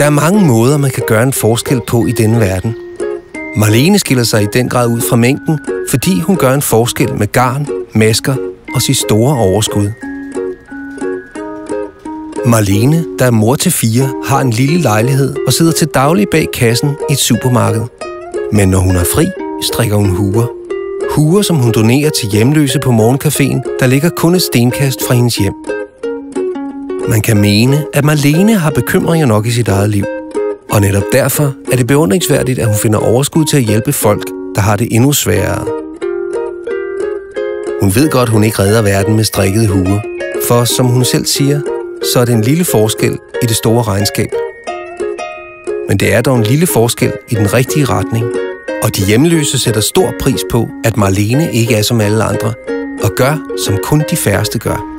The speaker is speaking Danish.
Der er mange måder, man kan gøre en forskel på i denne verden. Marlene skiller sig i den grad ud fra mængden, fordi hun gør en forskel med garn, masker og sit store overskud. Marlene, der er mor til 4, har en lille lejlighed og sidder til daglig bag kassen i et supermarked. Men når hun er fri, strikker hun huer. Huer, som hun donerer til hjemløse på morgencaféen, der ligger kun et stenkast fra hendes hjem. Man kan mene, at Marlene har bekymringer nok i sit eget liv. Og netop derfor er det beundringsværdigt, at hun finder overskud til at hjælpe folk, der har det endnu sværere. Hun ved godt, hun ikke redder verden med strikkede huer. For som hun selv siger, så er det en lille forskel i det store regnskab. Men det er dog en lille forskel i den rigtige retning. Og de hjemløse sætter stor pris på, at Marlene ikke er som alle andre, og gør, som kun de færreste gør.